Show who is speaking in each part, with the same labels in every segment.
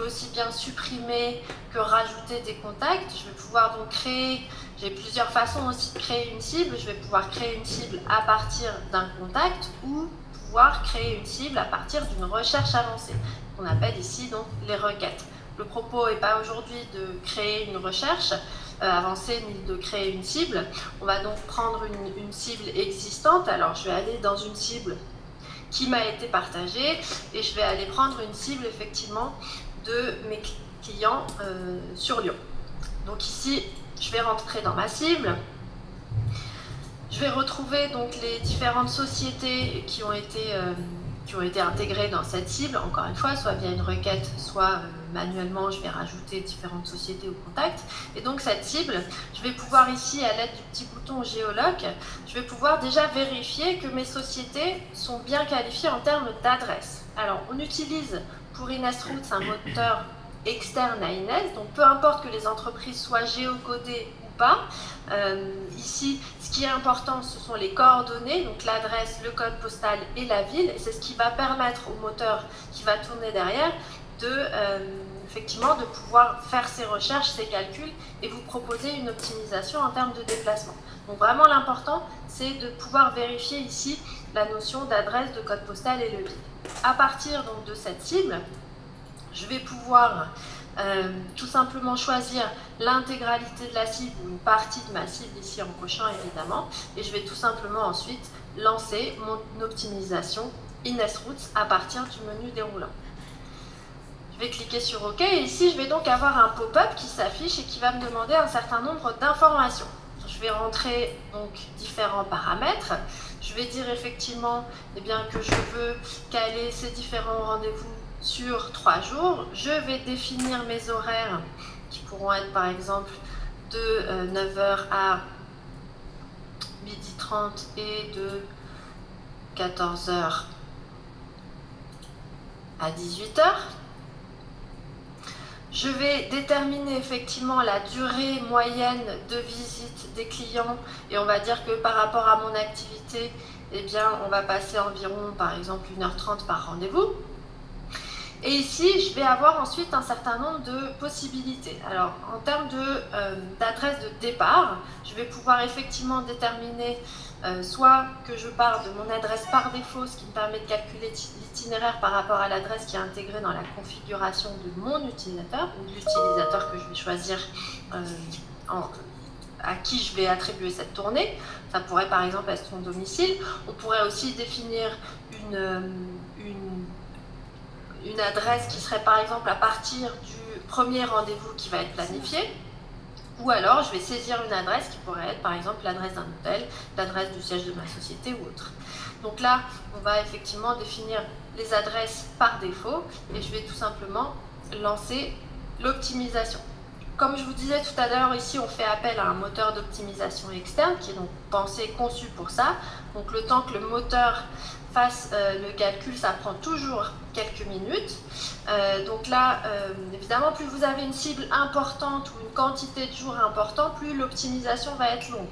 Speaker 1: peux aussi bien supprimer que rajouter des contacts. Je vais pouvoir donc créer, j'ai plusieurs façons aussi de créer une cible. Je vais pouvoir créer une cible à partir d'un contact ou pouvoir créer une cible à partir d'une recherche avancée, qu'on appelle ici donc les requêtes. Le propos n'est pas aujourd'hui de créer une recherche avancée ni de créer une cible. On va donc prendre une cible existante. Alors je vais aller dans une cible qui m'a été partagée et je vais aller prendre une cible effectivement de mes clients sur Lyon. Donc ici, je vais rentrer dans ma cible. Je vais retrouver donc les différentes sociétés qui ont été intégrées dans cette cible, encore une fois, soit via une requête, soit manuellement, je vais rajouter différentes sociétés ou contacts. Et donc cette cible, je vais pouvoir ici, à l'aide du petit bouton géoloc, je vais pouvoir déjà vérifier que mes sociétés sont bien qualifiées en termes d'adresse. Alors, on utilise pour Inesroots un moteur externe à Ines, donc peu importe que les entreprises soient géocodées ou pas. Ici, ce qui est important, ce sont les coordonnées, donc l'adresse, le code postal et la ville, et c'est ce qui va permettre au moteur qui va tourner derrière effectivement de pouvoir faire ses recherches, ses calculs et vous proposer une optimisation en termes de déplacement. Donc vraiment l'important, c'est de pouvoir vérifier ici la notion d'adresse, de code postal et le ville. À partir donc de cette cible, je vais pouvoir tout simplement choisir l'intégralité de la cible ou une partie de ma cible ici en cochant évidemment, et je vais tout simplement ensuite lancer mon optimisation Inesroots à partir du menu déroulant. Je vais cliquer sur OK et ici je vais donc avoir un pop-up qui s'affiche et qui va me demander un certain nombre d'informations. Je vais rentrer donc différents paramètres. Je vais dire effectivement que je veux caler ces différents rendez-vous sur 3 jours. Je vais définir mes horaires qui pourront être par exemple de 9h à 12h30 et de 14h à 18h. Je vais déterminer effectivement la durée moyenne de visite des clients et on va dire que par rapport à mon activité, on va passer environ par exemple 1h30 par rendez-vous. Et ici, je vais avoir ensuite un certain nombre de possibilités. Alors, en termes d'adresse de départ, je vais pouvoir effectivement déterminer soit que je pars de mon adresse par défaut, ce qui me permet de calculer l'itinéraire par rapport à l'adresse qui est intégrée dans la configuration de mon utilisateur, ou de l'utilisateur que je vais choisir à qui je vais attribuer cette tournée. Ça pourrait par exemple être son domicile. On pourrait aussi définir une adresse qui serait par exemple à partir du premier rendez-vous qui va être planifié, ou alors je vais saisir une adresse qui pourrait être par exemple l'adresse d'un hôtel, l'adresse du siège de ma société ou autre. Donc là, on va effectivement définir les adresses par défaut et je vais tout simplement lancer l'optimisation. Comme je vous disais tout à l'heure, ici on fait appel à un moteur d'optimisation externe qui est donc pensé, conçu pour ça. Donc le temps que le moteur fasse le calcul, ça prend toujours quelques minutes. Donc là, évidemment, plus vous avez une cible importante ou une quantité de jours importante, plus l'optimisation va être longue.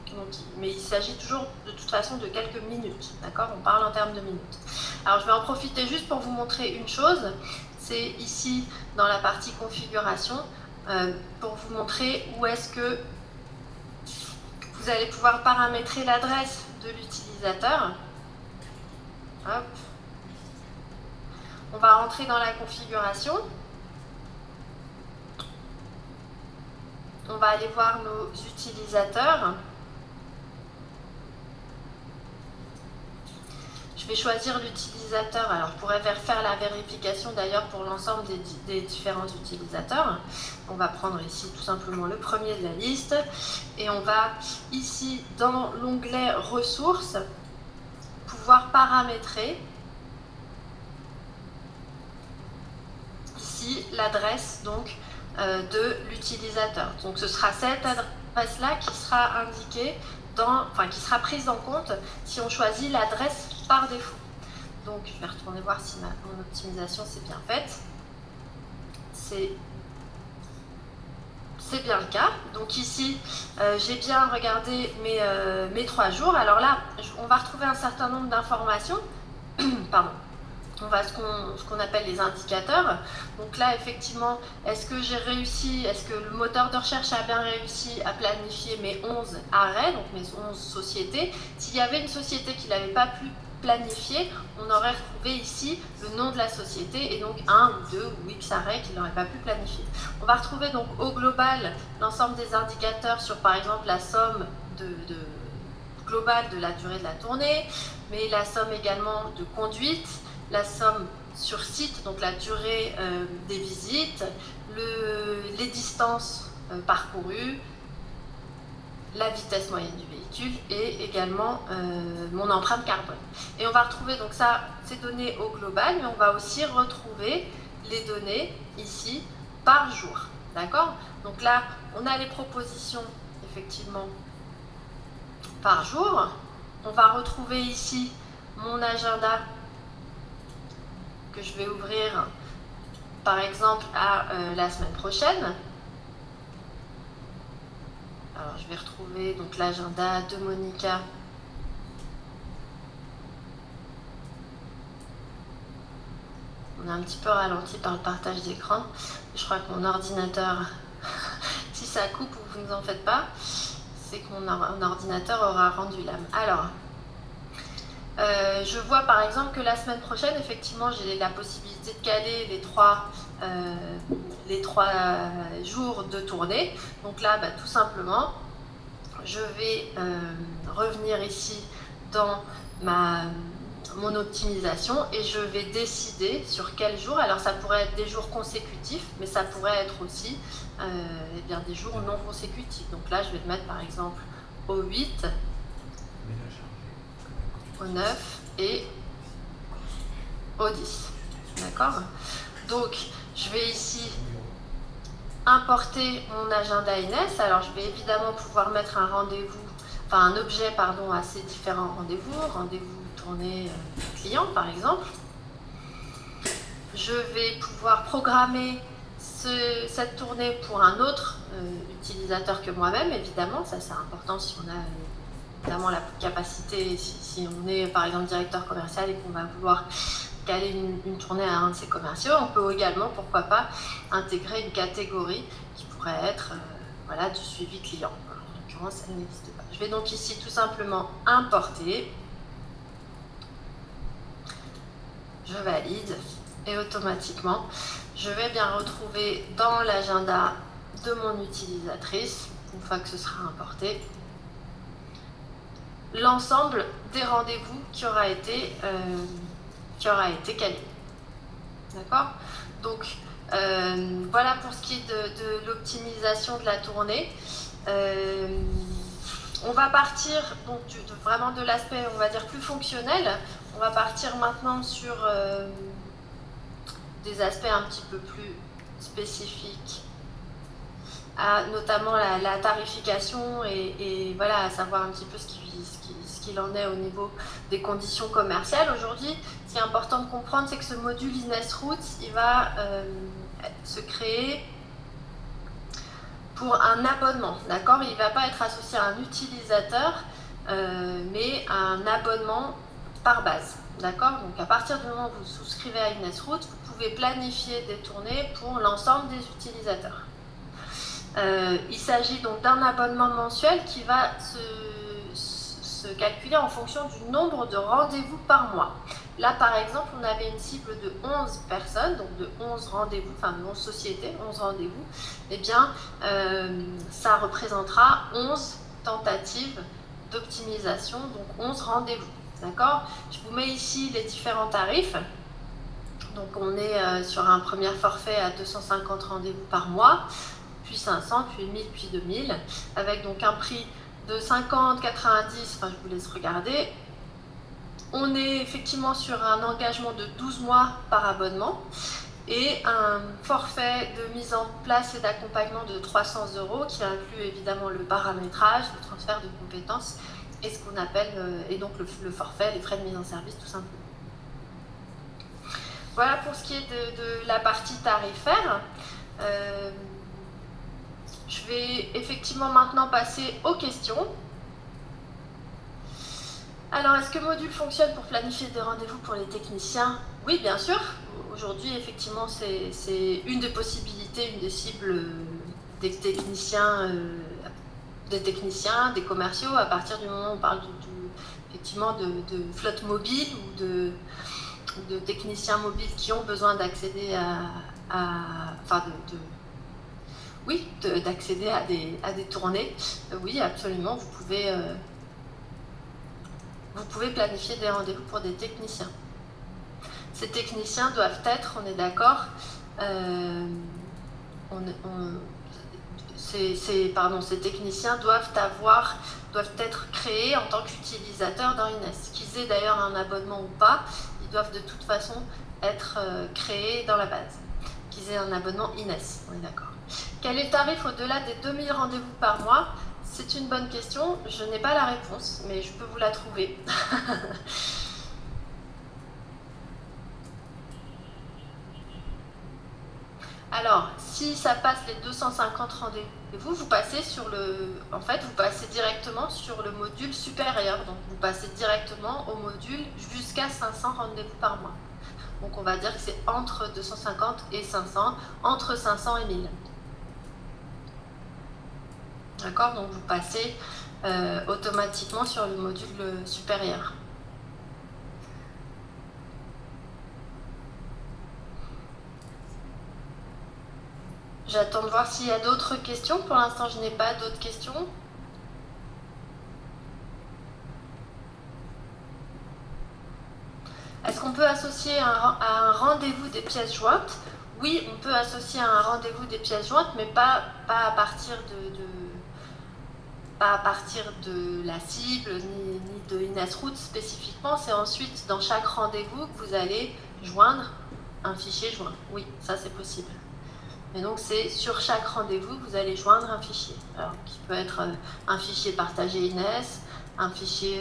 Speaker 1: Donc, mais il s'agit toujours de toute façon de quelques minutes, d'accord? On parle en termes de minutes. Alors je vais en profiter juste pour vous montrer une chose, c'est ici dans la partie configuration, pour vous montrer où est-ce que vous allez pouvoir paramétrer l'adresse de l'utilisateur. Hop. On va rentrer dans la configuration. On va aller voir nos utilisateurs. Je vais choisir l'utilisateur. Alors, je pourrais faire la vérification d'ailleurs pour l'ensemble des différents utilisateurs. On va prendre ici tout simplement le premier de la liste. Et on va ici, dans l'onglet ressources, pouvoir paramétrer ici l'adresse donc de l'utilisateur. Donc, ce sera cette adresse-là qui sera indiquée qui sera prise en compte si on choisit l'adresse par défaut. Donc je vais retourner voir si mon optimisation s'est bien faite. C'est bien le cas. Donc ici, j'ai bien regardé mes 3 jours. Alors là, on va retrouver un certain nombre d'informations. Pardon. On va ce qu'on appelle les indicateurs. Donc là, effectivement, est-ce que j'ai réussi, est-ce que le moteur de recherche a bien réussi à planifier mes 11 arrêts, donc mes 11 sociétés. S'il y avait une société qui n'avait pas pu planifier, on aurait retrouvé ici le nom de la société et donc un ou deux ou X arrêts qu'il n'aurait pas pu planifier. On va retrouver donc au global l'ensemble des indicateurs sur par exemple la somme globale de la durée de la tournée, mais la somme également de conduite, la somme sur site, donc la durée des visites, les distances parcourues, la vitesse moyenne du véhicule et également mon empreinte carbone. Et on va retrouver donc ça, ces données au global, mais on va aussi retrouver les données ici par jour. D'accord? Donc là, on a les propositions effectivement par jour. On va retrouver ici mon agenda que je vais ouvrir par exemple à la semaine prochaine. Alors je vais retrouver donc l'agenda de Monica. On est un petit peu ralenti par le partage d'écran. Je crois que mon ordinateur, si ça coupe, vous ne en faites pas, c'est que mon ordinateur aura rendu l'âme. Alors, je vois par exemple que la semaine prochaine, effectivement, j'ai la possibilité de caler les trois jours de tournée. Donc là, tout simplement, je vais revenir ici dans mon optimisation et je vais décider sur quel jour. Alors ça pourrait être des jours consécutifs, mais ça pourrait être aussi des jours non consécutifs. Donc là, je vais le mettre par exemple au 8, au 9 et au 10. D'accord? Donc, je vais ici importer mon agenda Ines. Alors, je vais évidemment pouvoir mettre un rendez-vous, enfin un objet, pardon, à ces différents rendez-vous tournée client, par exemple. Je vais pouvoir programmer cette tournée pour un autre utilisateur que moi-même, évidemment. Ça, c'est important si on a notamment la capacité, si on est par exemple directeur commercial et qu'on va vouloir caler une tournée à un de ses commerciaux. On peut également, pourquoi pas, intégrer une catégorie qui pourrait être voilà, du suivi client. En l'occurrence, elle n'existe pas. Je vais donc ici tout simplement importer. Je valide et automatiquement, je vais bien retrouver dans l'agenda de mon utilisatrice, une fois que ce sera importé, l'ensemble des rendez-vous qui aura été calé. D'accord? Donc, voilà pour ce qui est de l'optimisation de la tournée. On va partir donc vraiment de l'aspect, on va dire, plus fonctionnel. On va partir maintenant sur des aspects un petit peu plus spécifiques, notamment la tarification et voilà, à savoir un petit peu ce qu'il en est au niveau des conditions commerciales. Aujourd'hui, ce qui est important de comprendre, c'est que ce module Ines Routes, il va se créer pour un abonnement, d'accord? Il ne va pas être associé à un utilisateur, mais à un abonnement par base, d'accord? Donc à partir du moment où vous souscrivez à Ines Routes, vous pouvez planifier des tournées pour l'ensemble des utilisateurs. Il s'agit donc d'un abonnement mensuel qui va se calculer en fonction du nombre de rendez-vous par mois. Là, par exemple, on avait une cible de 11 personnes, donc de 11 rendez-vous, enfin de 11 sociétés, 11 rendez-vous. Eh bien, ça représentera 11 tentatives d'optimisation, donc 11 rendez-vous. D'accord? Je vous mets ici les différents tarifs. Donc, on est sur un premier forfait à 250 rendez-vous par mois, puis 500, puis 1000, puis 2000, avec donc un prix de 50, 90, enfin je vous laisse regarder. On est effectivement sur un engagement de 12 mois par abonnement et un forfait de mise en place et d'accompagnement de 300 € qui inclut évidemment le paramétrage, le transfert de compétences et ce qu'on appelle, et donc le forfait, les frais de mise en service tout simplement. Voilà pour ce qui est de la partie tarifaire. Je vais effectivement maintenant passer aux questions. Alors, est-ce que Module fonctionne pour planifier des rendez-vous pour les techniciens? Oui, bien sûr. Aujourd'hui, effectivement, c'est une des possibilités, une des cibles des techniciens, des commerciaux, à partir du moment où on parle effectivement de flotte mobile ou de techniciens mobiles qui ont besoin d'accéder oui, d'accéder à des tournées. Oui, absolument, vous pouvez planifier des rendez-vous pour des techniciens. Ces techniciens doivent être, on est d'accord, ces techniciens doivent être créés en tant qu'utilisateurs dans Ines. Qu'ils aient d'ailleurs un abonnement ou pas, ils doivent de toute façon être créés dans la base. Qu'ils aient un abonnement Ines, on est d'accord. Quel est le tarif au-delà des 2000 rendez-vous par mois? C'est une bonne question, je n'ai pas la réponse, mais je peux vous la trouver. Alors, si ça passe les 250 rendez-vous, vous passez directement sur le module supérieur. Donc, vous passez directement au module jusqu'à 500 rendez-vous par mois. Donc, on va dire que c'est entre 250 et 500, entre 500 et 1000. D'accord? Donc, vous passez automatiquement sur le module supérieur. J'attends de voir s'il y a d'autres questions. Pour l'instant, je n'ai pas d'autres questions. Est-ce qu'on peut associer à un rendez-vous des pièces jointes? Oui, on peut associer à un rendez-vous des pièces jointes, mais pas à partir de la cible, ni de Ines-Route spécifiquement. C'est ensuite dans chaque rendez-vous que vous allez joindre un fichier joint. Oui, ça c'est possible. Et donc, c'est sur chaque rendez-vous, vous allez joindre un fichier. Alors, qui peut être un fichier partagé Ines, un fichier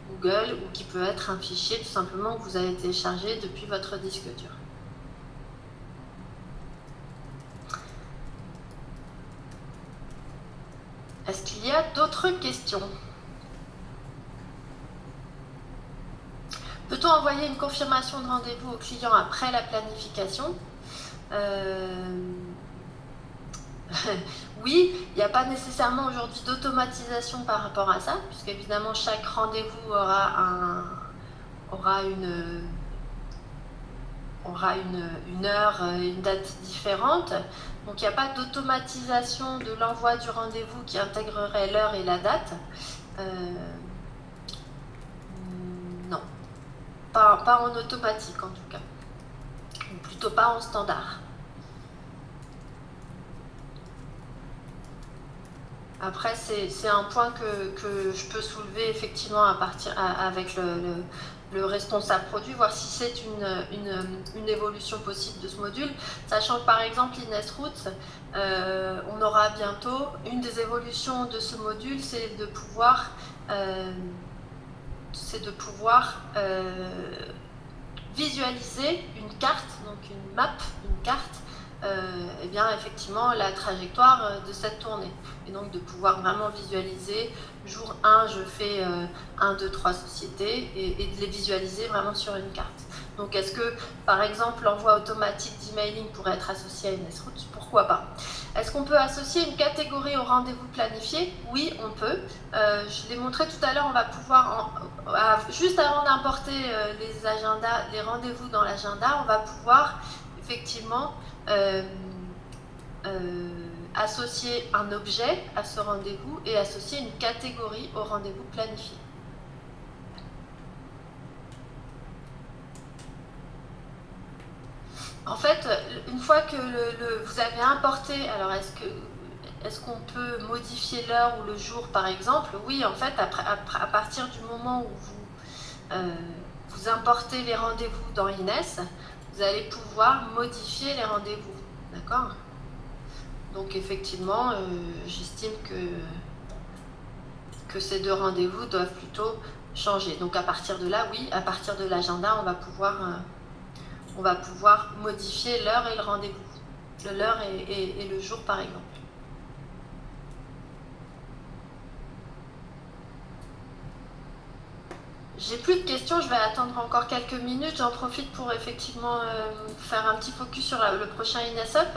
Speaker 1: Google, ou qui peut être un fichier tout simplement que vous avez téléchargé depuis votre disque dur. Est-ce qu'il y a d'autres questions? Peut-on envoyer une confirmation de rendez-vous au client après la planification? Oui, il n'y a pas nécessairement aujourd'hui d'automatisation par rapport à ça, puisqu'évidemment chaque rendez-vous aura une heure, une date différente. Donc il n'y a pas d'automatisation de l'envoi du rendez-vous qui intégrerait l'heure et la date. Non, pas en automatique en tout cas, ou plutôt pas en standard. Après, c'est un point que je peux soulever effectivement avec le responsable produit, voir si c'est une évolution possible de ce module, sachant que par exemple Ines-Route, on aura bientôt une des évolutions de ce module, c'est de pouvoir visualiser une carte, donc une map, une carte, et bien effectivement la trajectoire de cette tournée. Et donc de pouvoir vraiment visualiser, jour 1, je fais 1, 2, 3 sociétés, et de les visualiser vraiment sur une carte. Donc est-ce que, par exemple, l'envoi automatique d'emailing pourrait être associé à Ines-Route? Pourquoi pas? Est-ce qu'on peut associer une catégorie au rendez-vous planifié? Oui, on peut. Je l'ai montré tout à l'heure, on va pouvoir, juste avant d'importer les agendas, les rendez-vous dans l'agenda, on va pouvoir effectivement associer un objet à ce rendez-vous et associer une catégorie au rendez-vous planifié. En fait, une fois que vous avez importé, alors est-ce qu'on peut modifier l'heure ou le jour par exemple? Oui, en fait, à partir du moment où vous importez les rendez-vous dans Ines, vous allez pouvoir modifier les rendez-vous, d'accord? Donc effectivement, j'estime que ces deux rendez-vous doivent plutôt changer. Donc à partir de là, oui, à partir de l'agenda, on va pouvoir modifier l'heure et le rendez-vous, l'heure et le jour par exemple. J'ai plus de questions, je vais attendre encore quelques minutes. J'en profite pour effectivement faire un petit focus sur le prochain INESOP